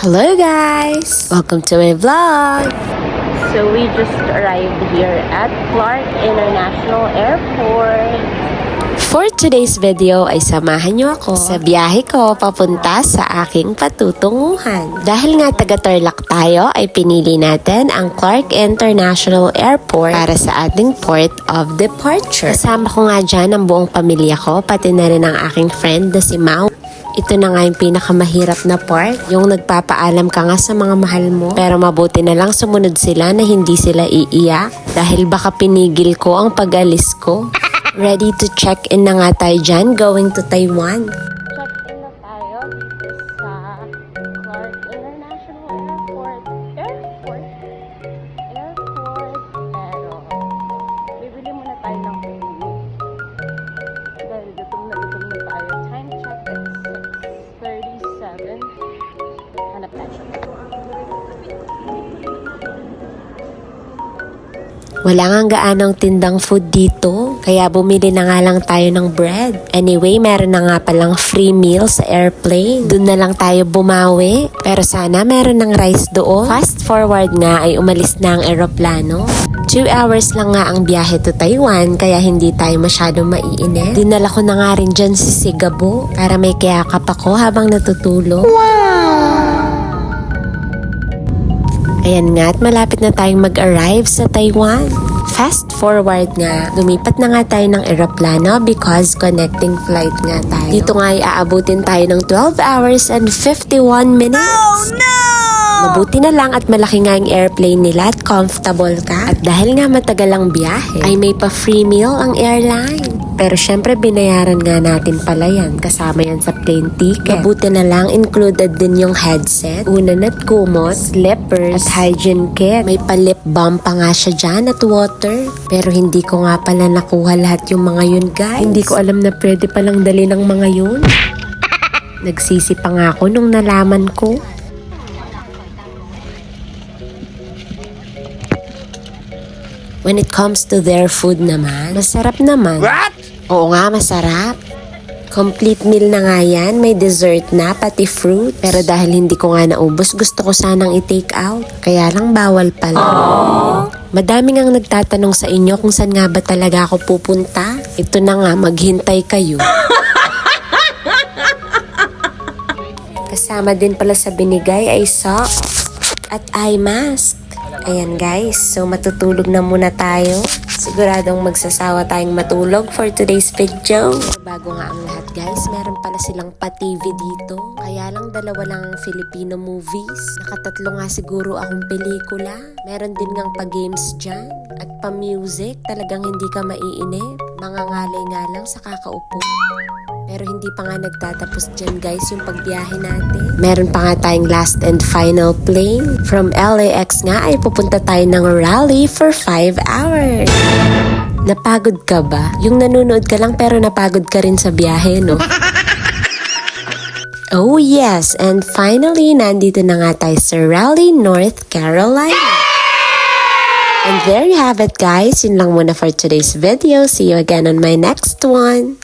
Hello guys! Welcome to my vlog! So we just arrived here at Clark International Airport. For today's video ay samahan niyo ako sa biyahe ko papunta sa aking patutunguhan. Dahil nga taga Tarlac tayo ay pinili natin ang Clark International Airport para sa ating port of departure. Kasama ko nga dyan ang buong pamilya ko, pati na rin ang aking friend na si Mau. Ito na nga yung pinakamahirap na part, yung nagpapaalam ka nga sa mga mahal mo. Pero mabuti na lang sumunod sila na hindi sila iiyak dahil baka pinigil ko ang pag-alis ko. Ready to check in na nga tayo dyan, going to Taiwan. Check-in na tayo dito sa Clark International Airport. Pero bibili muna tayo ng food. Dahil gutom na tayo. Time check at 6:37. Hanap tayo. Wala nga gaanong tindang food dito, kaya bumili na nga lang tayo ng bread. Anyway, meron na nga palang free meal sa airplane. Doon na lang tayo bumawi. Pero sana meron ng rice doon. Fast forward nga ay umalis na ang eroplano. 2 hours lang nga ang biyahe to Taiwan, kaya hindi tayo masyadong maiinit. Dinala ko na nga rin dyan si Sigabo para may kayakap ako habang natutulog. Ayan nga at malapit na tayong mag-arrive sa Taiwan. Fast forward nga, lumipat na nga tayo ng eroplano because connecting flight nga tayo. Dito nga ay aabutin tayo ng 12 hours and 51 minutes. Oh no! Mabuti na lang at malaki nga yung airplane nila at comfortable ka. At dahil nga matagal ang biyahe, ay may pa free meal ang airline. Pero syempre binayaran nga natin pala yan, kasama yan sa plane ticket. Mabuti na lang included din yung headset, unan at kumot, slippers, at hygiene kit. May pa-lip balm pa nga siya dyan at water. Pero hindi ko nga pala nakuha lahat yung mga yun guys. Hindi ko alam na pwede palang dali ng mga yun. Nagsisi pa nga ako nung nalaman ko. When it comes to their food naman, masarap naman. What? Oo nga, masarap. Complete meal na nga yan, may dessert na, pati fruit. Pero dahil hindi ko nga naubos, gusto ko sanang i-take out. Kaya lang bawal pala. Madami ngang nagtatanong sa inyo kung saan nga ba talaga ako pupunta. Ito na nga, maghintay kayo. Kasama din pala sa binigay ay socks at eye mask. Ayan guys, so matutulog na muna tayo. Siguradong magsasawa tayong matulog for today's video. Bago nga ang lahat guys, meron pala silang pa-TV dito. Kaya lang dalawa lang ang Filipino movies. Nakatatlo nga siguro akong pelikula. Meron din ngang pa-games dyan. At pa-music, talagang hindi ka maiinip. Mga ngalay nga lang sa kakaupo. Pero hindi pa nga nagtatapos dyan guys yung pagbiyahe natin. Meron pa nga tayong last and final plane. From LAX nga ay pupunta tayo ng Raleigh for 5 hours. Napagod ka ba? Yung nanonood ka lang pero napagod ka rin sa biyahe, no? Oh yes, and finally, nandito na nga tayo sa Raleigh, North Carolina. And there you have it guys. Yun lang muna for today's video. See you again on my next one.